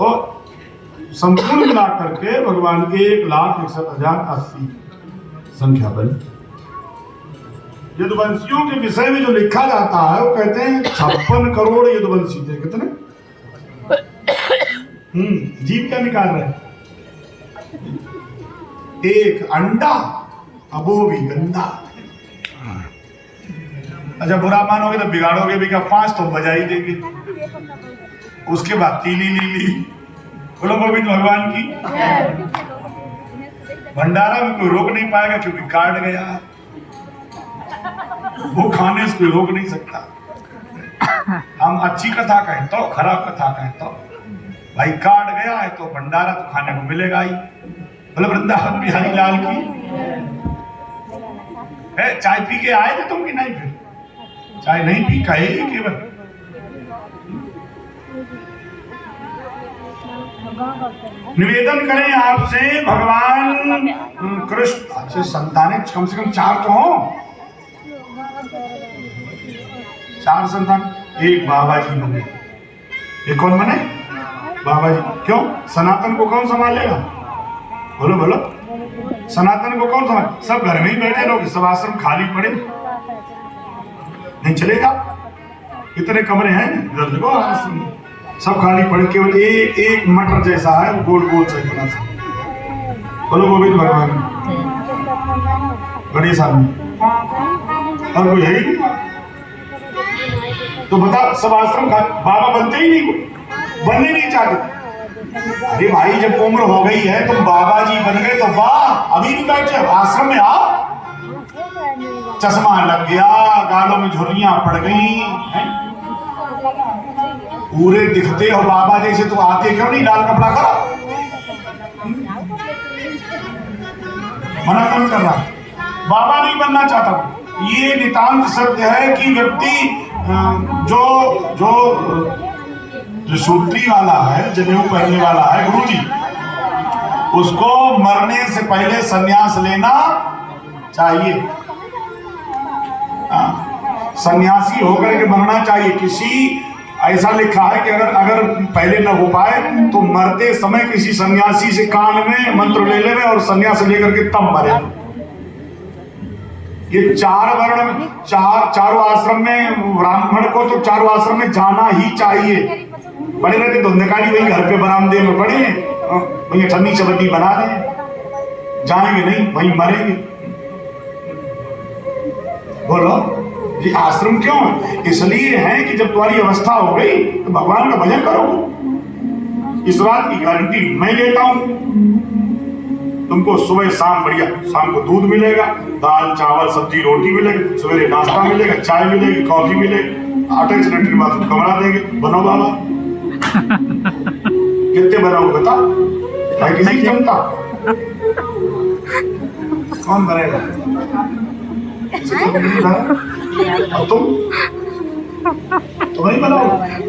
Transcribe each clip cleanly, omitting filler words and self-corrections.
तो संपूर्ण मिला करके भगवान के 1,61,080 संख्या बनी। यदुवंशियों के विषय में जो लिखा जाता है वो कहते हैं 56 करोड़ यदुवंशी थे। कितने? जीव क्या निकाल रहे हैं? एक अंडा, अब वो भी गंदा। अच्छा, बुरा मानोगे तो बिगाड़ोगे भी क्या? 5 तो बजा ही देंगे, उसके बाद तीली लीली। बोलो गोविंद भगवान की। भंडारा में कोई रोक नहीं पाएगा क्योंकि काट गया, वो खाने से कोई रोक नहीं सकता। हम अच्छी कथा कहें तो, खराब कथा कहें तो, भाई काट गया है तो भंडारा तो खाने को मिलेगा ही। बोले वृंदावन बिहारी लाल की। चाय पी के आए थे तुम कि नहीं? फिर चाय नहीं पी, कहे केवल निवेदन करें आपसे भगवान कृष्ण। अच्छे संतानें कम से कम 4 तो हो। 4 संतान। एक बाबा जी बने। एक कौन बने? बाबा जी। क्यों? सनातन को कौन संभालेगा? बोलो बोलो, सनातन को कौन संभाल? सब घर में ही बैठे लोग, सब आश्रम खाली पड़े, नहीं चलेगा। इतने कमरे हैं इधर देखो, आश्रम सब खाली पड़े, केवल एक मटर जैसा है वो गोल गोल से बना सा। बोलो गोविंद भगवान बड़े सामने और कोई है ही नहीं। तो बता, सब आश्रम बाबा बनते ही नहीं, बनने नहीं चाहते। अरे भाई, जब उम्र हो गई है तुम बाबा जी बन गए तो वाह, अभी भी बैठे आश्रम में आओ। चश्मा लग गया, गालों में झुर्रियां पड़ गई, पूरे दिखते हो बाबा जैसे, तो आते क्यों नहीं लाल कपड़ा करो? मना कौन कर रहा? बाबा नहीं बनना चाहता। ये नितांत सत्य है कि व्यक्ति जो सूत्री वाला है, जनेऊ पहनने वाला है, गुरु जी, उसको मरने से पहले संन्यास लेना चाहिए। सन्यासी होकर के मरना चाहिए। किसी ऐसा लिखा है कि अगर पहले न हो पाए तो मरते समय किसी सन्यासी से कान में मंत्र ले ले और सन्यास लेकर के तब मरे। ये 4 वर्ण में, चारों आश्रम में ब्राह्मण को तो 4 आश्रम में जाना ही चाहिए। बड़े रहते धुंधकारी वही घर पे बरामदे में पड़े, वही ठंडी चबद्दी बना रहे, जाएंगे नहीं, वहीं मरेंगे। बोलो, ये आश्रम क्यों है? इसलिए है कि जब तुम्हारी अवस्था हो गई तो भगवान का भजन करोगे। इस बात की गारंटी मैं लेता हूं। तुमको सुबह शाम बढ़िया, शाम को दूध मिलेगा, दाल चावल सब्जी रोटी मिलेगी, सवेरे नाश्ता मिलेगा, चाय मिलेगी, कॉफी मिलेगी, 28 मिनट के बाद कमरा देंगे। बनो बाबा। कितने बनाओगे बता? है किसी की क्षमता? कौन बनेगा? अब तुम नहीं बनाओगे।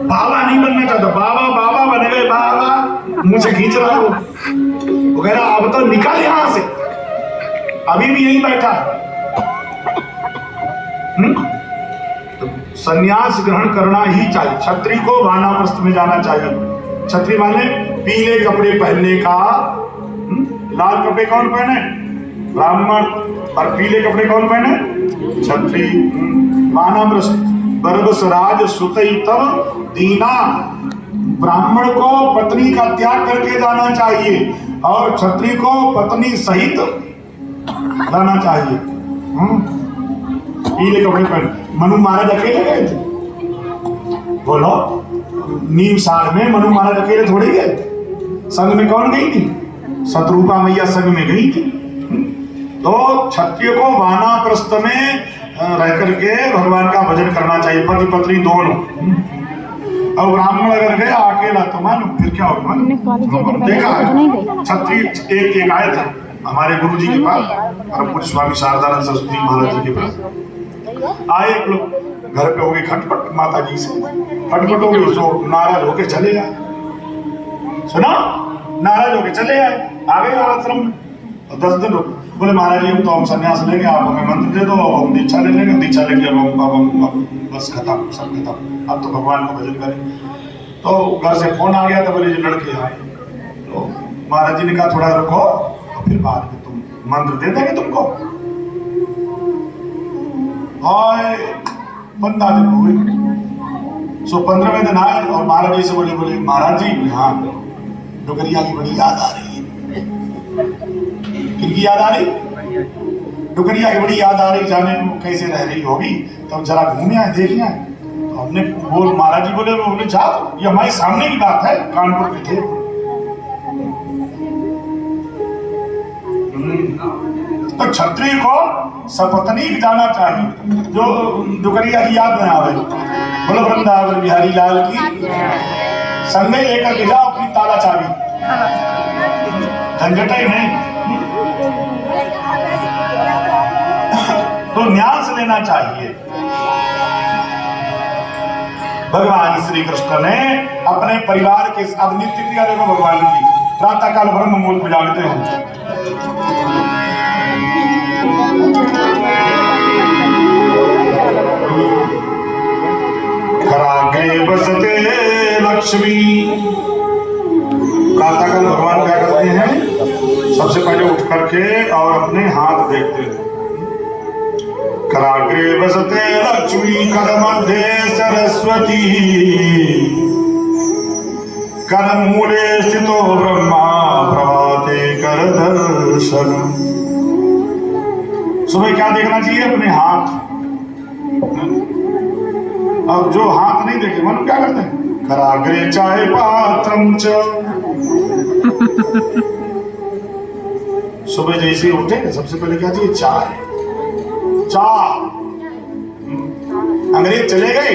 बाबा नहीं बनना चाहता। बाबा बने गए, बाबा मुझे खींच रहा हो, वो कह रहा अब तो निकल यहां से, अभी भी यहीं बैठा। संन्यास ग्रहण करना ही चाहिए। क्षत्रिय को वानप्रस्थ में जाना चाहिए। क्षत्रिय माने पीले कपड़े पहनने का। लाल कपड़े कौन पहने? ब्राह्मण। और पीले कपड़े कौन पहने? क्षत्रिय। वानप्रस्थ गर्भसराज सुतई तब दीना। ब्राह्मण को पत्नी का त्याग करके जाना चाहिए और क्षत्रिय को पत्नी सहित जाना चाहिए। पीले कपड़े पहन। मनु महाराज अकेले गए थे? बोलो, नीम साल में मनु महाराज अकेले थोड़े गए? संग में कौन गई थी? शत्रुपा मैया संग में गई थी। तो क्षत्रिय को वानप्रस्थ में रह करके भगवान का भजन करना चाहिए, पति पत्नी दोनों। और ब्राह्मण अगर गया अकेला तो मानो फिर क्या होगा? देखा क्षत्रिय एक आए थे हमारे गुरु जी के पास, परम पूज्य स्वामी शारदानंद सरस्वती महाराज जी के पास आए लोग। घर पे हो गए खटपट माता जी से, खटपट हो गए, सो नाराज होके चले आए। सुना, नाराज होके चले आए, आ गए आश्रम में। 10 दिन बोले महाराज जी हम तो हम संन्यास लेंगे, आप हमें मंत्र दे दो, हम दीक्षा ले लेंगे। दीक्षा लेके अब हम बस खत्म, सब खत्म, अब तो भगवान का भजन करें। तो घर से फोन आ गया तो बोले जो लड़के आए, तो महाराज जी ने कहा थोड़ा रुको, तो फिर बाद में तुम मंत्र दे देंगे तुमको। हाय 15 दिन हो गए, 15वें दिन आए और महाराज जी से बोले महाराज जी हाँ डुगरिया की बड़ी याद आ रही है। किनकी याद आ रही? डुगरिया की बड़ी याद आ रही, जाने वो कैसे रह रही होगी, तो हम जरा घूमे आए देख आए। तो हमने महाराज जी बोले जाओ, ये हमारे सामने की बात है, कानपुर में थे। तो क्षत्रिय को सपत्नीक जाना चाहिए, जो डुगरिया की याद में आवे। बोलो वृंदावन बिहारी लाल की, संगे लेकर के जाओ अपनी ताला चाबी, झंझट ही नहीं। तो न्यास लेना चाहिए। भगवान श्री कृष्ण ने अपने परिवार के अब नित्य क्रिया देखो भगवान की, प्रातः काल ब्रह्म मुहूर्त में जागते हैं, कराग्रे बसते लक्ष्मी। प्रातः काल भगवान क्या करते हैं? सबसे पहले उठ करके और अपने हाथ देखते हैं। कराग्रे बसते लक्ष्मी करमध्ये सरस्वती, करमूले स्थितो ब्रह्मा प्रभाते कर दर्शन। सुबह क्या देखना चाहिए? अपने हाथ। अब जो हाथ नहीं देखे मन क्या करते हैं? कराग्रे चाहे पात्रम च। सुबह जैसे उठे सबसे पहले क्या चाहिए? चाय। चाय अंग्रेज चले गए,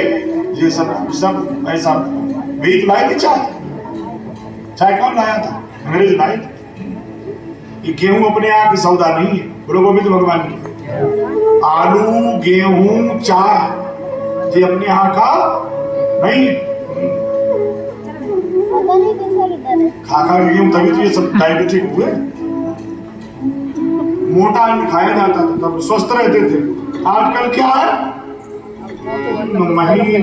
ये सब ऐसा वेद लाए थे। चाय कौन लाया था? अंग्रेज लाए थे। ये गेहूं अपने यहाँ की सौदा नहीं है, बोलो गोविंद भगवान की। आलू गेहूं चाय ये अपने यहाँ का नहीं है। खा गेहूं तभी तो ये सब डायबिटिक हुए। मोटा अन्न खाया जाता था तब स्वस्थ रहते थे। आजकल क्या है?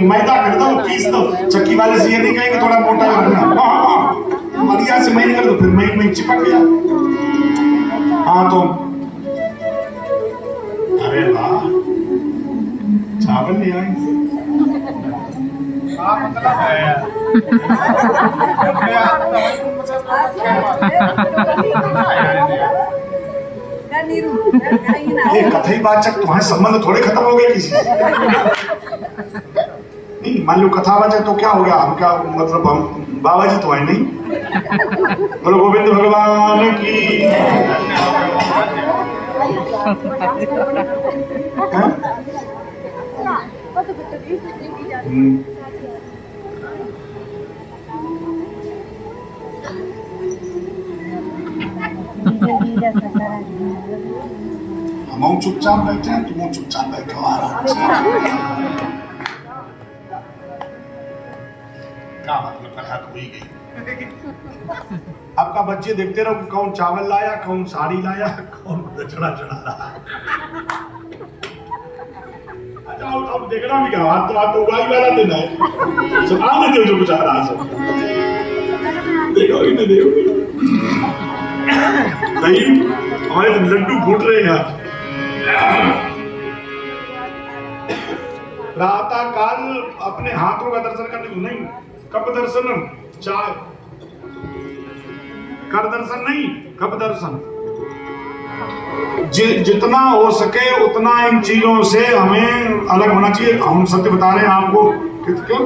मैदा कर दो, पीस दो। चक्की वाले से ये नहीं कहेंगे थोड़ा मोटा करना, बढ़िया से महीन कर दो, फिर महीन चिपक गया। हाँ तो अरे वाह, चावल ले आए। ये कथई वाचक तुम्हारे संबंध थोड़े खत्म हो गए किसी से। नहीं मान लो कथावाचक तो क्या हो गया, हम क्या मतलब हम बाबा जी तो है नहीं। बोलो गोविंद भगवान की। हम चुपचाप बैठे हैं, तुम चुपचाप बैठो आराम से। क्या मतलब कथा तो हुई गई। आपका बच्चे देखते रहो कौन चावल लाया, कौन साड़ी लाया, कौन दक्षिणा चढ़ा रहा। अब देखना भी क्या, हाथ तो उगाई वाला देना है। सब आने दो जो कुछ आ रहा सब देखो ही नहीं देखो। नहीं हमारे तो लड्डू फूट रहे हैं। प्रातः काल अपने हाथों का दर्शन करने को नहीं, कब दर्शन? चाय कर दर्शन नहीं, कब दर्शन? जितना हो सके उतना इन चीजों से हमें अलग होना चाहिए। हम सत्य बता रहे हैं आपको। क्यों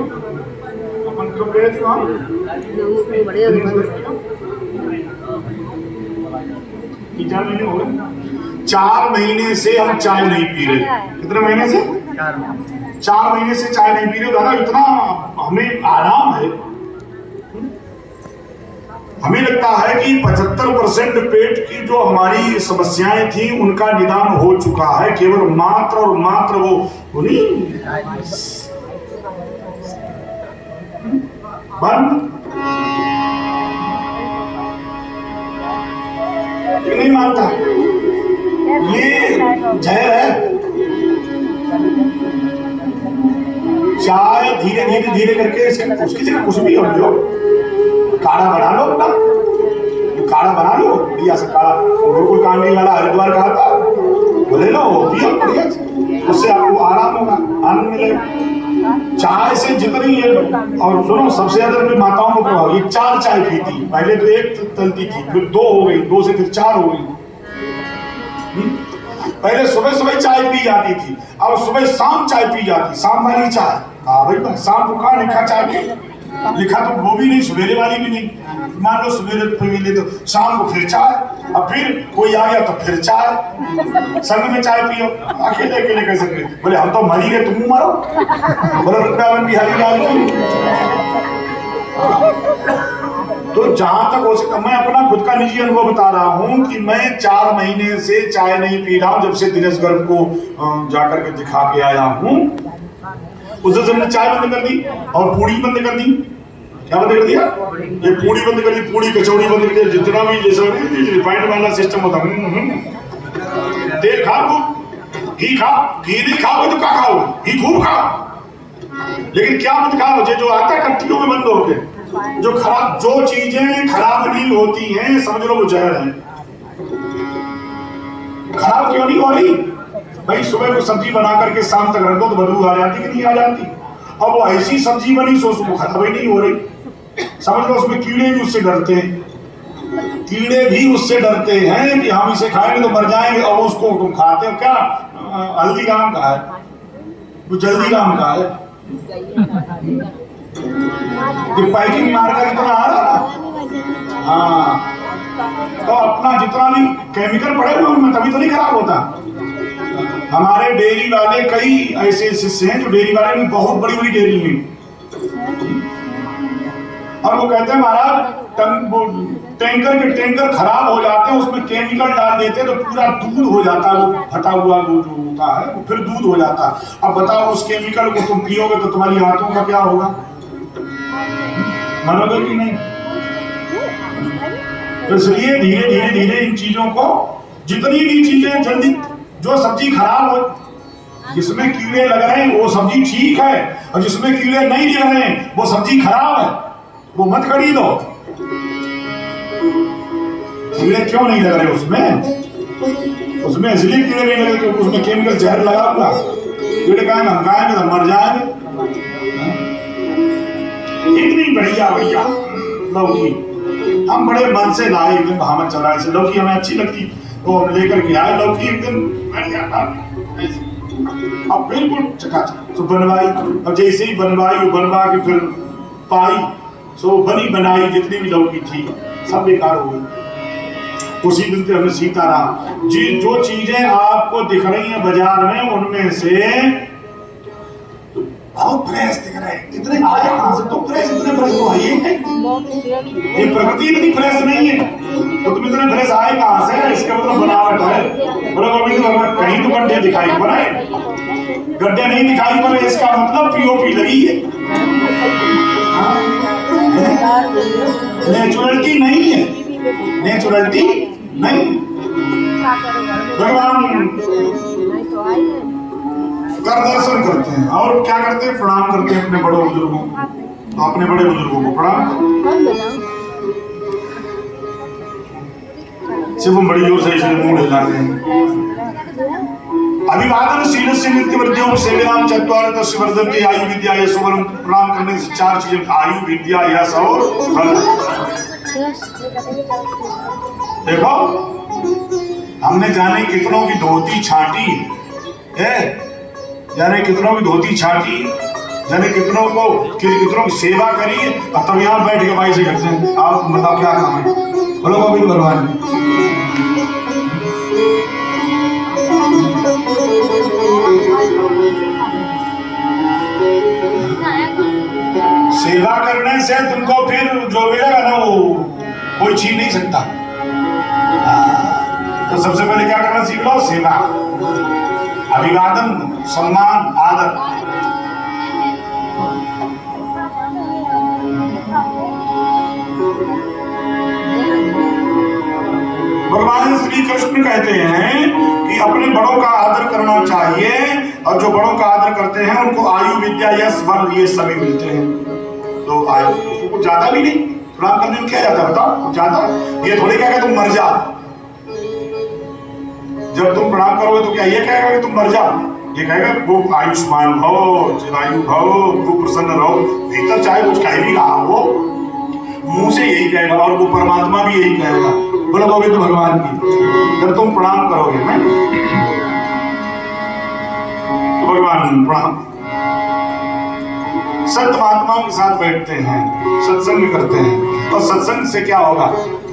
अपन क्यों गए थे वहां? 4 महीने हो गए। 4 महीने से हम चाय नहीं पी रहे। कितने महीने से? 4 महीने से चाय नहीं पी रहे। दादा इतना हमें आराम है। हमें लगता है कि 75% पेट की जो हमारी समस्याएं थी उनका निदान हो चुका है। केवल मात्र और मात्र वो नहीं बंद नहीं मानता। ये जहर है। चाय धीरे धीरे धीरे करके उसकी जगह कुछ भी हो लो, काढ़ा बना लो अपना, काढ़ा बना लो बढ़िया से काढ़ा। गुरुकुल कांडी वाला हरिद्वार कहा था, बोले लो पियो बढ़िया, उससे आपको आराम होगा, आनंद मिलेगा। चाय से जितनी ये, और सुनो सबसे ज्यादा भी माताओं को प्रभाव, ये 4 चाय पीती, पहले तो 1 तलती थी, फिर 2 हो गई, 2 से फिर 4 हो गई। पहले सुबह सुबह चाय पी जाती थी, अब सुबह शाम चाय पी जाती, शाम वाली चाय। हाँ भाई, शाम को कहाँ लिखा चाय पी, लिखा तो वो भी नहीं, सवेरे वाली भी नहीं। मान लो सवेरे पी ले तो शाम को फिर चाय, अब फिर कोई आ गया तो फिर चाय, संग में चाय पियो, अकेले अकेले कैसे पियो? बोले हम तो मरी गए, तुम मरो। बोले वृंदावन बिहारी लाल की। तो जहां तक हो सके, मैं अपना खुद का निजी अनुभव बता रहा हूं कि मैं 4 महीने से चाय नहीं पी रहा हूं, जब से दिनेश गर्ग को जाकर के दिखा के आया हूं। उस दिन हमने चाय बंद कर दी और पूड़ी बंद कर दी। क्या बंद कर दिया? ये पूड़ी बंद कर दी, पूड़ी कचौड़ी बंद कर दिया, जितना भी जैसा रिफाइंड वाला सिस्टम होता है। तेल खाओ, घी खाओ, घी नहीं खाओगे तो क्या खाओगे? घी खूब खाओ, लेकिन क्या मत खाओ जो आता है कट्टियों में बंद होके। जो खराब, जो चीजें खराब नहीं होती हैं समझ लो वो जहर है। खराब क्यों नहीं हो रही भाई? सुबह को सब्जी बना करके शाम तक रख दो तो बदबू आ जाती कि नहीं आ जाती? अब वो ऐसी सब्जी बनी सो उसको खराब ही नहीं हो रही। समझ लो उसमें कीड़े भी उससे डरते हैं, कीड़े भी उससे डरते हैं कि हम इसे खाएंगे तो मर जाएंगे, और उसको तुम खाते हो क्या? हल्दी राम का है, वो जल्दी राम का है, ये पैकिंग मार का कितना आ रहा है। हाँ, तो अपना जितना भी केमिकल पड़े हुए उनमें तभी तो नहीं खराब होता। हमारे डेयरी वाले कई ऐसे शिष्य हैं जो डेयरी वाले में बहुत बड़ी बड़ी डेयरी है, और वो कहते हैं महाराज टैंकर के टैंकर खराब हो जाते हैं, उसमें केमिकल डाल देते हैं तो पूरा दूध हो जाता है, वो फटा हुआ दूध जो होता है वो फिर दूध हो जाता है। अब बताओ उस केमिकल को तुम पियोगे तो तुम्हारी आंतों का क्या होगा? मनोगे कि नहीं? तो इसलिए धीरे धीरे धीरे इन चीजों को, जितनी भी चीजें जल्दी, जो सब्जी खराब हो, जिसमें कीड़े लग रहे हैं वो सब्जी ठीक है, और जिसमें कीड़े नहीं लग रहे हैं वो सब्जी खराब है, वो मत खरीदो। कीड़े क्यों नहीं लग रहे उसमें? उसमें इसलिए कीड़े नहीं लगे क्योंकि उसमें केमिकल जहर लगा हुआ। कीड़े कहेंगे हम खाएंगे तो मर जाएंगे। इतनी बढ़िया भैया लौकी हम बड़े मन से लाए, एक दिन भामत चला ऐसे, लौकी हमें अच्छी लगती तो हम लेकर के आए लौकी, एक दिन बढ़िया था, अब बिल्कुल चकाचक तो बनवाई। अब जैसे ही बनवाई वो बनवा के फिर पाई, सो बनी बनाई जितनी भी लौकी थी सब बेकार हो गई। उसी दिन से हमें सीताराम जी, जो चीजें आपको दिख रही हैं बाजार में उनमें से बहुत फ्रेश दिख रहे हैं, इतने आए कहां से? तो फ्रेश, इतने फ्रेश तो आइए, ये प्रकृति इतनी फ्रेश नहीं है तो तुम इतने फ्रेश आए कहां से? इसका मतलब बनावट है। बराबर कहीं तो गड्ढे दिखाई पड़े, गड्ढे नहीं दिखाई पड़े इसका मतलब पीओपी लगी है। नेचुरलिटी नहीं है, नेचुरलिटी नहीं। भगवान कर दर्शन करते हैं और क्या करते हैं? प्रणाम करते हैं अपने बड़े बुजुर्गों को, अपने बड़े बुजुर्गों को प्रणाम। सिर्फ हम बड़ी जोर से इसे मुंह हिलाते हैं। अभिवादन शील से नित्य वृद्धियों सेविनाम चत्वार तस्य वर्धन्ते आयु विद्या यश बलम। प्रणाम करने से 4 चीजें, आयु विद्या यश और बल। देखो हमने जाने कितनों की धोती छाटी है, जाने कितनों की धोती छाटी, जाने कितनों की सेवा करी, और तब यहाँ बैठ के भाई से कहते हैं आप बताओ क्या काम है? बोलो गोविंद भगवान। सेवा करने से तुमको फिर जो मिलेगा ना वो कोई छीन नहीं सकता। तो सबसे पहले क्या करना सीख लो? सेवा, अभिवादन, सम्मान, आदर। भगवान श्री कृष्ण कहते हैं कि अपने बड़ों का आदर करना चाहिए, और जो बड़ों का आदर करते हैं उनको आयु विद्या विद्या यश बल ये सभी मिलते हैं। तो आए उसको कुछ ज्यादा भी नहीं, प्रणाम करने में क्या जाता है बताओ, कुछ ज्यादा ये थोड़ी कहेगा तुम मर जा। जब तुम प्रणाम करोगे तो क्या ये कहेगा कि तुम मर जा, ये कहेगा खूब आयुष्मान भव, चिरायु भव, खूब प्रसन्न रहो। भीतर चाहे कुछ कह भी रहा हो, मुंह से यही कहेगा और वो परमात्मा भी यही कहेगा। बोलो गोविंद भगवान की। जब तुम प्रणाम करोगे मैं तो भगवान प्रणाम। संत महात्माओं के साथ बैठते हैं, सत्संग करते हैं, और सत्संग से क्या होगा,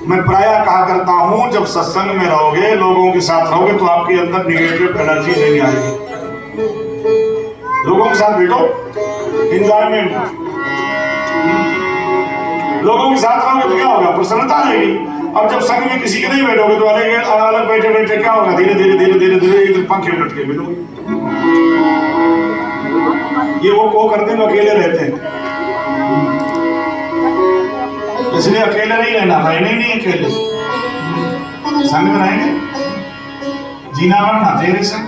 मैं प्रायः कहा करता हूं, जब सत्संग में रहोगे, लोगों के साथ रहोगे, तो आपके अंदर निगेटिव एनर्जी नहीं आएगी। लोगों के साथ बैठो, एंजॉयमेंट, लोगों के साथ रहोगे तो क्या होगा, प्रसन्नता आएगी। अब जब संग में किसी के नहीं बैठोगे तो अलग अलग बैठे बैठे क्या होगा, धीरे धीरे धीरे धीरे धीरे एक पंखे लटके बैठो। ये वो करते हैं, अकेले रहते हैं, इसलिए अकेले नहीं रहना, रहने नहीं अकेले, संग में रहेंगे, जीना मरना तेरे संग।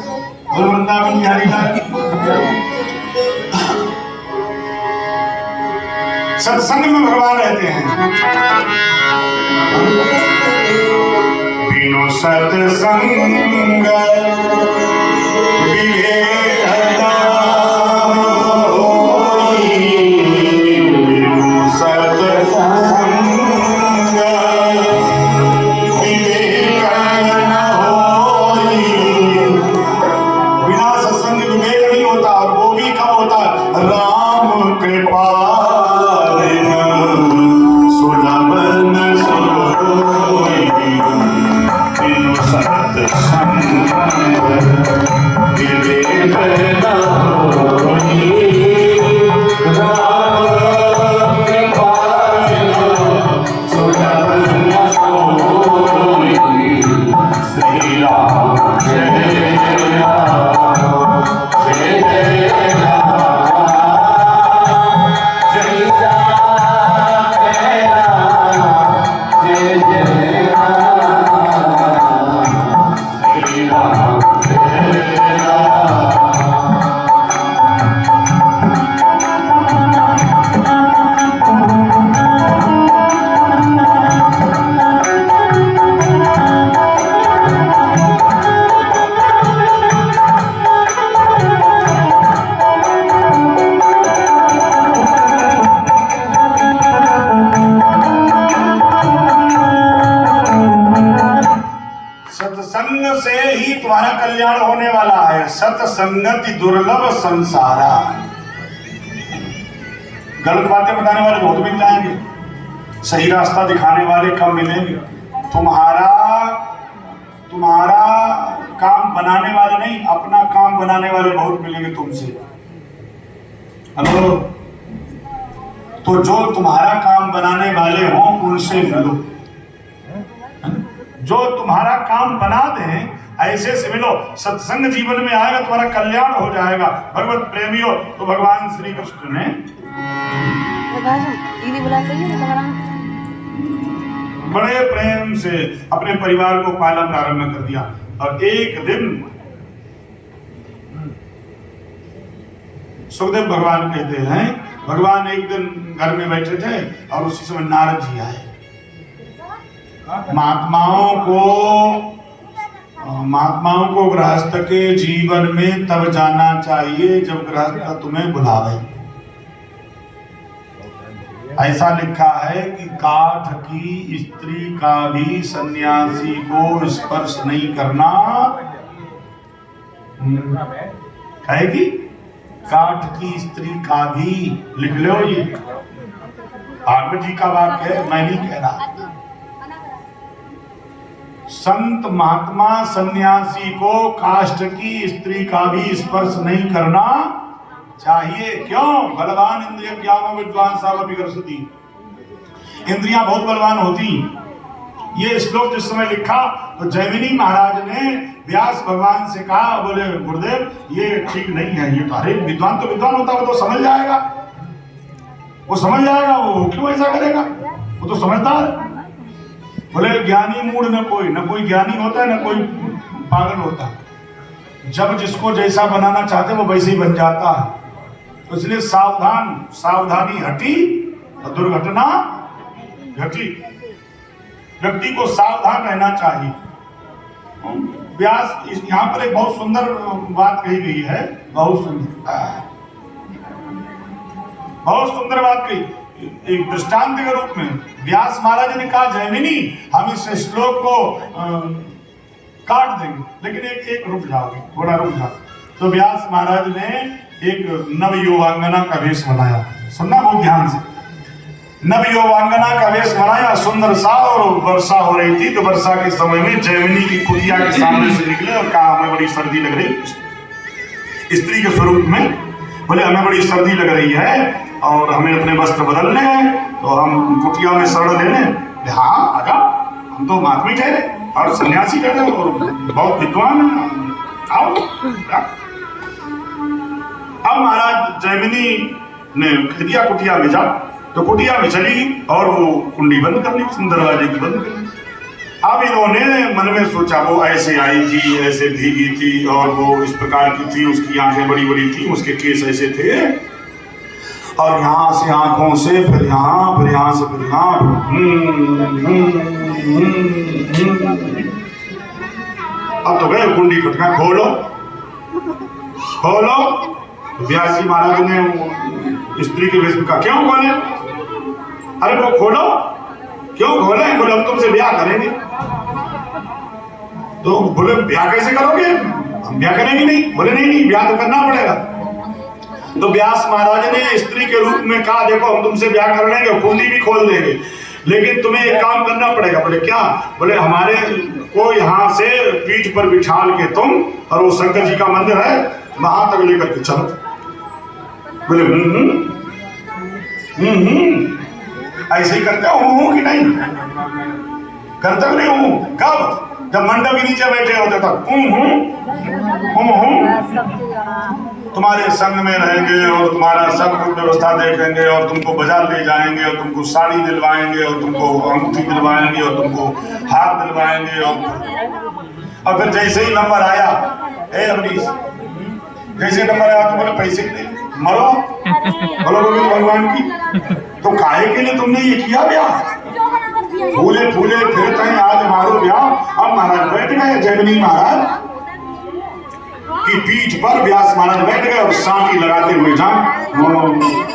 और वृंदावन बिहारी लाल सत्संग में भगवान रहते हैं। बिनु सत्संग तुम्हारा कल्याण होने वाला है। सत्संगति दुर्लभ संसारा। गलत बातें बताने वाले बहुत मिल जाएंगे, सही रास्ता दिखाने वाले कम मिलेंगे। तुम्हारा काम बनाने वाले नहीं, अपना काम बनाने वाले बहुत मिलेंगे तुमसे। हेलो, तो जो तुम्हारा काम बनाने वाले हों उनसे मिलो, जो तुम्हारा काम बना दें ऐसे से मिलो। सत्संग जीवन में आएगा, तुम्हारा कल्याण हो जाएगा। भगवत प्रेमी हो तो भगवान श्री कृष्ण ने बड़े प्रेम से अपने परिवार को पालना प्रारंभ कर दिया। और एक दिन सुखदेव भगवान कहते हैं, भगवान एक दिन घर में बैठे थे और उसी समय नारद जी आए। महात्माओं को गृहस्थ के जीवन में तब जाना चाहिए जब गृहस्थ तुम्हें बुलावे। ऐसा लिखा है कि काठ की स्त्री का भी सन्यासी को स्पर्श नहीं करना। कहेगी काठ की स्त्री का भी, लिख लो, ये भागवत जी का वाक्य है, मैं नहीं कह रहा। संत महात्मा सन्यासी को काष्ठ की स्त्री का भी स्पर्श नहीं करना चाहिए। क्यों? बलवान इंद्रिय ज्ञानो विद्वान सावपिकर्षति। इंद्रियां बहुत बलवान होती। ये श्लोक जिस समय लिखा तो जैमिनी महाराज ने व्यास भगवान से कहा, बोले गुरुदेव ये ठीक नहीं है, ये अरे विद्वान तो विद्वान होता, वो तो समझ जाएगा, वो समझ जाएगा, वो क्यों ऐसा करेगा, वो तो समझदार। बोले ज्ञानी मूड न कोई ज्ञानी होता है, न कोई पागल होता है। जब जिसको जैसा बनाना चाहते वो वैसे ही बन जाता है। इसलिए सावधान, सावधानी हटी और दुर्घटना घटी। व्यक्ति को सावधान रहना चाहिए। व्यास यहाँ पर एक बहुत सुंदर बात कही गई है, बहुत सुंदर बात कही। एक दृष्टांत के रूप में व्यास महाराज ने कहा, जैमिनी हम इस श्लोक को काट देंगे, लेकिन एक रुक जाओगे, थोड़ा रुक जाओ। तो व्यास महाराज ने एक नव युवांगना का वेश बनाया। सुनना बहुत ध्यान से। नव युवांगना का वेश बनाया, सुंदर सा, और वर्षा हो रही थी। तो वर्षा के समय में जैमिनी की कुटिया के सामने से निकले और कहा, हमें बड़ी सर्दी लग रही। स्त्री के स्वरूप में बोले, हमें बड़ी सर्दी लग रही है और हमें अपने वस्त्र बदलने हैं, तो हम कुटिया में शरण लेने। हाँ आजा, हम तो महात्मा ठहरे और सन्यासी ठहरे और बहुत विद्वान हैं, आओ। अब महाराज जैमिनी ने कह दिया कुटिया में जा। तो कुटिया में चली और वो कुंडी बंद कर ली, दरवाजे की बंद कर ली। अब इन्होंने मन में सोचा, वो ऐसे आई थी, ऐसे भीगी थी और वो इस प्रकार की थी, उसकी आंखें बड़ी बड़ी थी, उसके केस ऐसे थे, और यहाँ से आंखों से फिर यहाँ, फिर यहाँ से फिर यहाँ। अब तो गए कुंडी खटका, खोलो खोलो। व्यास जी महाराज ने स्त्री के वेश में कहा, क्यों खोले? अरे वो खोलो। क्यों खोले? बोले, हम तुमसे ब्याह करेंगे। तो बोले, ब्याह कैसे करोगे? हम ब्याह करेंगे नहीं। बोले, नहीं ब्याह तो करना पड़ेगा। तो व्यास महाराज ने स्त्री के रूप में कहा, देखो हम तुमसे ब्याह कर लेंगे, कुंडी भी खोल देंगे, लेकिन तुम्हें एक काम करना पड़ेगा। बोले, क्या? बोले, हमारे को यहाँ से पीठ पर बिठाल के तुम, और वो शंकर जी का मंदिर है, वहां तक लेकर के चलो। बोले, ऐसे ही करते हूँ कि नहीं? करते नहीं हूँ। कब? जब मंडप के नीचे बैठे होते तब तुम्हारे संग में रहेंगे और तुम्हारा सब कुछ व्यवस्था देखेंगे और तुमको बाजार ले जाएंगे और तुमको साड़ी दिलवाएंगे और तुमको अंगूठी दिलवाएंगे और तुमको हाथ दिलवाएंगे। और फिर जैसे ही नंबर आया, अमरीश, जैसे नंबर आया तो बोले, पैसे नहीं, मरो। बोलो भगवान की, तो काहे के लिए तुमने ये किया ब्याह? फूले फूले फिरते हैं, आज मारो ब्याह। अब महाराज बैठ गए, जैमिनी महाराज की पीठ पर व्यास महाराज बैठ गए और सांटी लगाते हुए जाए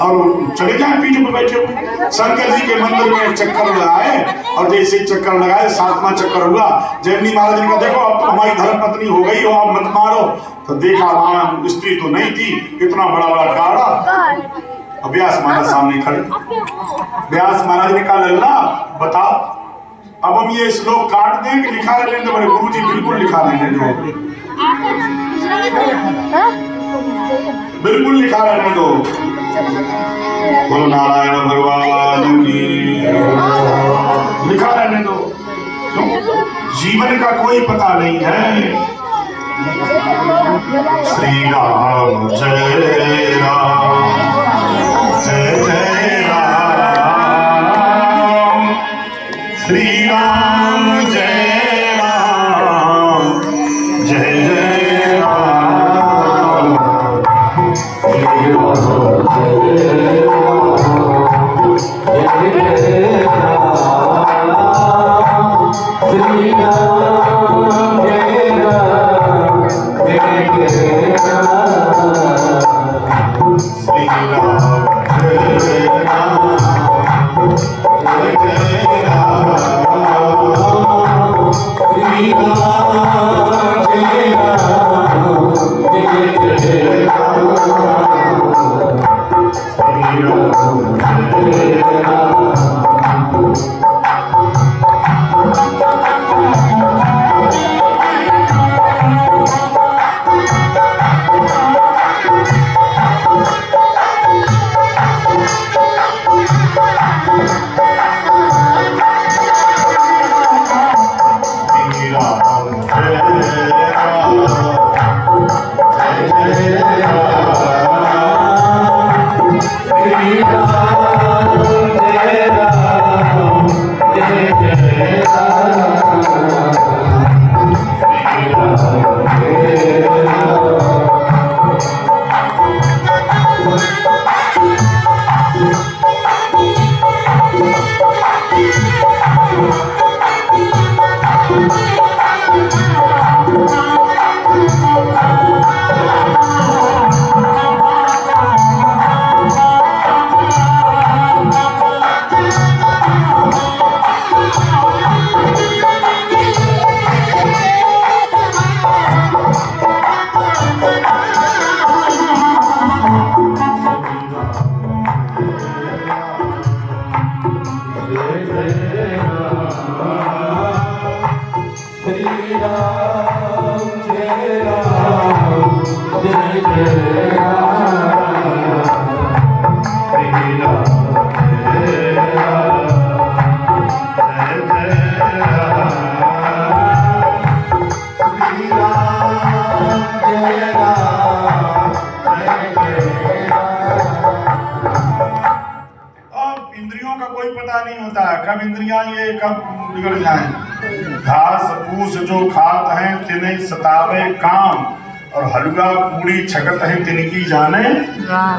और चले जाए पीठ पर बैठे हुए। शंकर जी के मंदिर में चक्कर लगाए और जैसे चक्कर लगाए, 7वां चक्कर हुआ। जैमिनी महाराज ने कहा, देखो अब तो हमारी धर्म पत्नी हो गई हो, अब मत मारो। तो देखा वहां स्त्री तो नहीं थी, इतना बड़ा बड़ा गाड़ा। व्यास महाराज सामने खड़े। व्यास महाराज ने कहा, लल्ला बताओ, अब हम ये श्लोक काट दें कि लिखा रहने दो? बोले, गुरुजी बिल्कुल लिखा रहने दो, बिल्कुल लिखा रहने दो। बोलो नारायण भगवान की, लिखा रहने दो। जीवन का कोई पता नहीं है। श्री राम जय राम, जय जय राम, श्री राम जय राम, जय जय राम, श्री राम जय राम, जय जय राम, श्री राम जय राम, जय जय राम, श्री राम जय राम, जय जय राम, श्री राम जय राम, जय जय राम, श्री राम जय राम। Jai Ram, Jai इंद्रियों का कोई पता नहीं होता है, कब इंद्रियां ये कब बिगड़ जाए। घास फूस जो खात हैं तिन्हें सतावे काम, और हलवा पूरी छकत है तिनकी जाने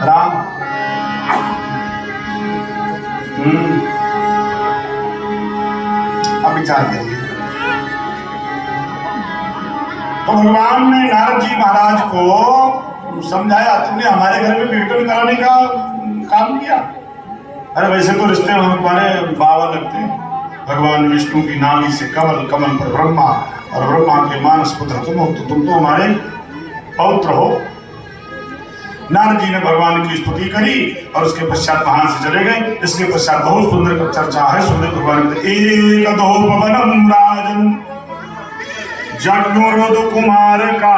राम। अब विचार करिए, तो भगवान ने नारद जी महाराज को समझाया, तुमने हमारे घर में कीर्तन कराने का काम किया। अरे वैसे तो रिश्ते हमारे बाबा लगते हैं, भगवान विष्णु की नाभि से कमल, कमल पर ब्रह्मा, और ब्रह्मा के मानस पुत्र तुम हो, तो तुम तो हमारे पौत्र हो। नारद जी ने भगवान की स्तुति करी और उसके पश्चात वहां से चले गए। इसके पश्चात बहुत सुंदर चर्चा है। सुंदर भगवान एक दो पवनम राजन जगनुरुद कुमार का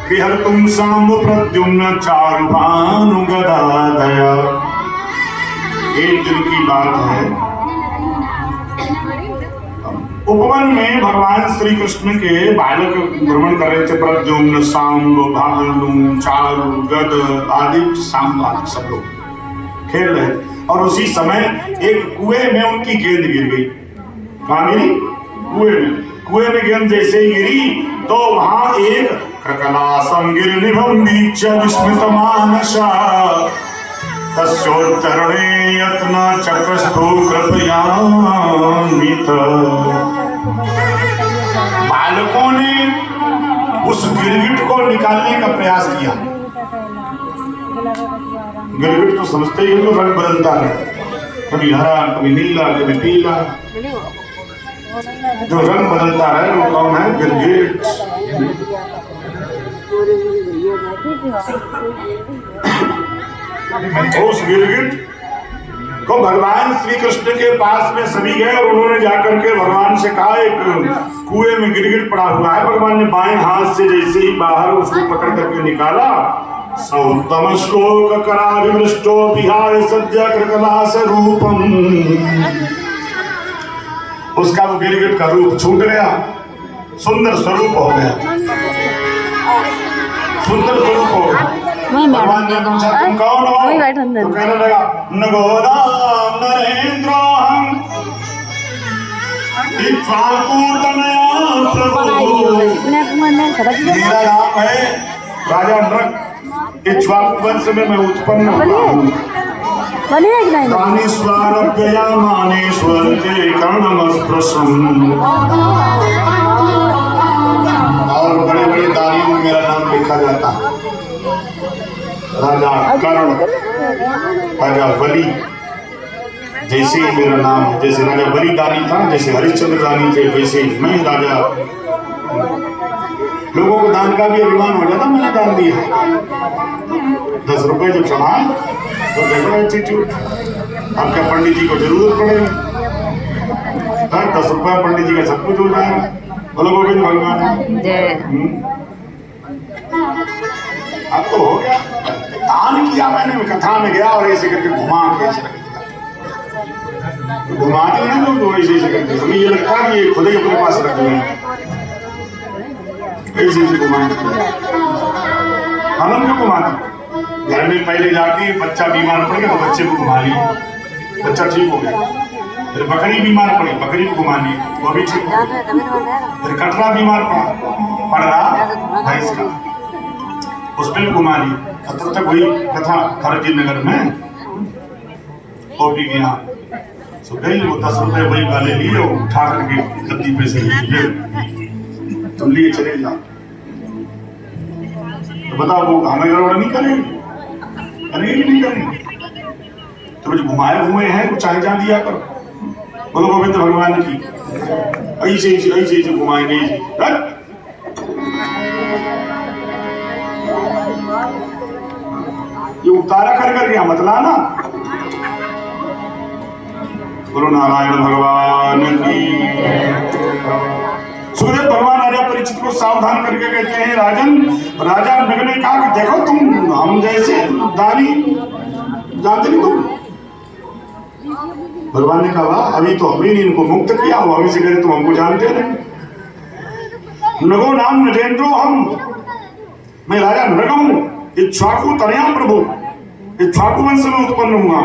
विहर तुम सांब प्रद्युम्न चारु भानु गदा दया। एक दिन की बात है, उपवन में भगवान श्री कृष्ण के बालक भ्रमण कर रहे थे। प्रद्युम्न सांब भानु चारु गद आदि सांब सब लोग खेल रहे, और उसी समय एक कुएं में उनकी गेंद गिर गई। कहाँ गिरी? कुएं में। कुएं में गेंद जैसे ही गिरी तो वहां एक कृकलासं गिरिनिभं वीक्ष्य विस्मितमानसा तस्योत्तरणे यत्न चक्रस्थो कृपयामित। बालकों ने उस गिरगिट को निकालने का प्रयास किया। गिरगिट तो समझते ही हो, तो रंग बदलता है, कभी हरा कभी नीला कभी पीला। जो रंग बदलता है वो कौन है? गिरगिट। उस गिरगिट को भगवान श्री कृष्ण के पास में सभी गए और उन्होंने जाकर के भगवान से कहा, एक कुएं में गिरगिट पड़ा हुआ है। भगवान ने बाएं हाथ से जैसे ही बाहर उसको पकड़ करके निकाला, सौतम श्लोक कराभिमृष्टो विहाय सद्य कृकलास रूपम। उसका वो गिरगिट का रूप छूट गया, सुंदर स्वरूप हो गया, सुंदर स्वरूप हो गया। भगवान ने पूछा तुम कौन हो? तो कहने लगा नगोदाम नरेंद्रोहम इक्ष्वाकुतनया प्रभु। मेरा नाम है राजा नृग, इक्ष्वाकु वंश में मैं उत्पन्न हुआ हूँ। प्राणीश्वरभ्ययामानेश्वर के कर्णमस्पृशम्। और बड़े बड़े दानियों में मेरा नाम लिखा जाता है। राजा कर्ण, राजा बलि, जैसे ही मेरा नाम, जैसे राजा बलि दानी था, जैसे हरिश्चंद्र दानी थे, वैसे ही मैं राजा। लोगों को दान का भी अभिमान हो जाता, मैंने दान दिया। 10 रुपए जब चढ़ाए तो देखो एटीट्यूड। अब क्या पंडित जी को जरूरत पड़ेगी? 10 रुपए पंडित जी का सब कुछ हो जाएगा। बोलो गोविंद भगवान। अब तो हो गया, दान किया मैंने, कथा में गया और ऐसे करके घुमा के ऐसे घुमाते हैं लोग, ऐसे ऐसे करके हमें ये लगता है कि ये खुद ही अपने पास रख लें, ऐसे ऐसे घुमाते। हम क्यों घुमाते? घर में पहले जाके बच्चा बीमार पड़ गया तो बच्चे को घुमा लिया, बच्चा ठीक हो गया। फिर बकरी बीमार पड़ी, बकरी को घुमा लिया, वो भी ठीक हो गया। फिर कटरा बीमार पड़ रहा भैंस का, उस पर घुमा लिया। तब तक वही कथा खरजी नगर में ओपी गया, तो गई वो 10 रुपए वही वाले लिए, उठा करके गद्दी पे से तुम लिए चले जाओ। तो बताओ वो हमें गड़बड़ नहीं करेंगे? करेंगे नहीं करेंगे? तो जो घुमाए हुए हैं कुछ चाहे जा दिया करो। बोलो गोविंद भगवान की। ऐसे ऐसे ऐसे ऐसे घुमाएंगे। ये उतारा कर क्या मत लाना। बोलो नारायण भगवान की। सुखदेव भगवान राजा परीक्षित को सावधान करके कहते हैं, राजन, राजा नग ने कहा कि देखो तुम हम जैसे दानी जानते नहीं तुम। भगवान ने कहा अभी तो हमने इनको मुक्त किया, वो हमें से कहते तुम हमको जानते नहीं। नगो नाम नरेंद्रो हम, मैं राजा नग हूं, इक्ष्वाकु तनया प्रभु, इक्ष्वाकु वंश में उत्पन्न हुआ।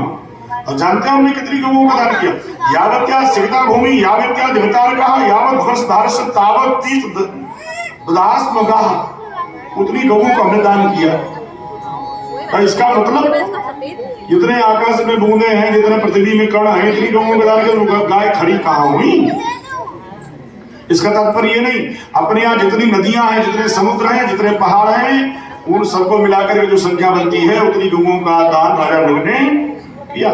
और जानते हो हमने कितनी गौओं का दान किया? यावत्या सिकता भूमि यावत्या देवतारका यावत वर्ष धारस तावत तीर्थ ददास मगाह, उतनी गौओं को हमने दान किया। तो इसका मतलब जितने आकाश में बूंदे हैं, जितने पृथ्वी में कण हैं, इतनी गौओं का दान किया। गाय खड़ी कहाँ हुई? इसका तात्पर्य ये नहीं, अपने यहाँ जितनी नदियां हैं, जितने समुद्र हैं, जितने पहाड़ हैं, उन सबको मिलाकर के जो संख्या बनती है उतनी गौओं का दान राजा नग ने किया।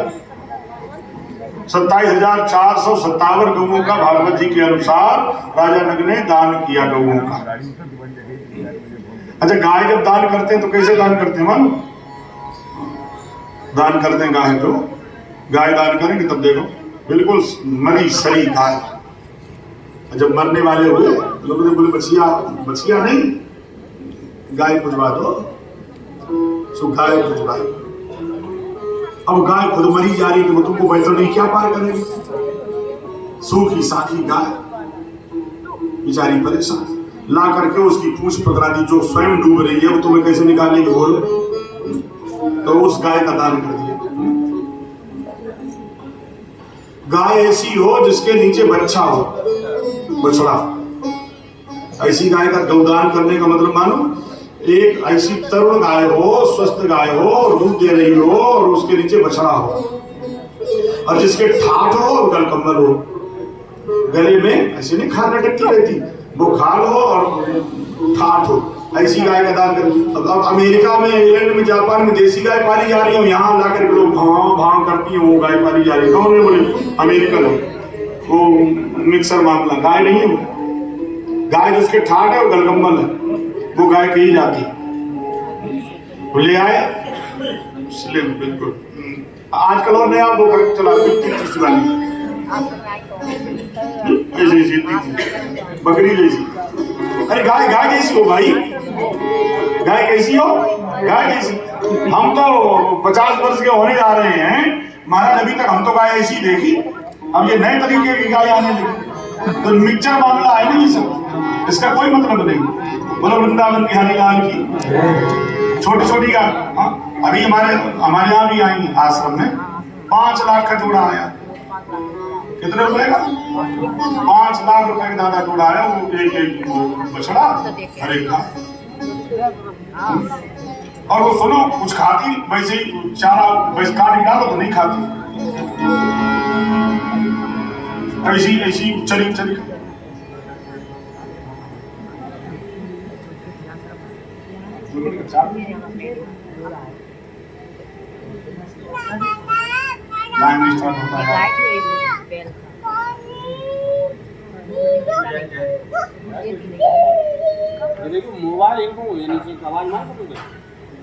27,457 गौओं का भागवत जी के अनुसार राजा नग ने दान किया गौओं का। अच्छा, गाय जब दान करते हैं तो कैसे दान करते हैं? मालूम? दान करते हैं गाय को, गाय दान करेंगे तब देखो बिल्कुल मरी सरी गाय। जब मरने वाले हुए लोगों ने बोले बछिया, बछिया नहीं गाय पुजवा दो, सो गाय पुजवाई। अब गाय खुद मरी जा रही तो तुमको बैतरणी क्या पार करेगी? सूखी साखी गाय बेचारी परेशान, ला करके उसकी पूंछ पकड़ा दी, जो स्वयं डूब रही है वो तुम्हें कैसे निकालेगी बोलो? तो उस गाय का दान कर दिया। गाय ऐसी हो जिसके नीचे बच्चा हो, बछड़ा, ऐसी गाय का गौदान करने का मतलब मानो एक ऐसी तरुण गाय हो, स्वस्थ गाय हो, दूध दे रही हो और उसके नीचे बछड़ा हो, और जिसके ठाठ हो और गलकम्बल हो, गले में ऐसे नहीं खाल लटकती रहती, वो खाल हो और ठाठ हो, ऐसी गाय का दान कर। अब अमेरिका में, इंग्लैंड में, जापान में देसी गाय पाली जा रही हो, यहाँ लाकर के लोग भाव भाव करती है, वो गाय पाली जा रही है। कौन है? बोले अमेरिकन है, वो मिक्सर मामला, गाय नहीं है वो। गाय जिसके ठाठ है और गलकम्बल है वो गाय कही जाती। ले आए स्लिम बिल्कुल, आजकल और नया वो चला ऐसी बकरी जैसी। अरे गाय गाय कैसी हो भाई? गाय कैसी हो? गाय कैसी? हम तो 50 वर्ष के होने जा रहे हैं महाराज, अभी तक हम तो गाय ऐसी देखी, अब ये नए तरीके की गाय आने लगी। तो मिक्सचर मामला है नहीं सब, इसका कोई मतलब नहीं। बोलो वृंदावन बिहारी लाल की। छोटी छोटी गाय, अभी हमारे यहाँ भी आई आश्रम में 5 लाख का जोड़ा आया। कितने रुपए का? 5 लाख रुपए का दादा जोड़ा आया। वो एक बछड़ा हर एक का। और वो सुनो कुछ खाती वैसे ही चारा वैसे काट डालो तो नहीं खाती, ऐसी ऐसी चली चली। मोबाइल एक नीचे आवाज मार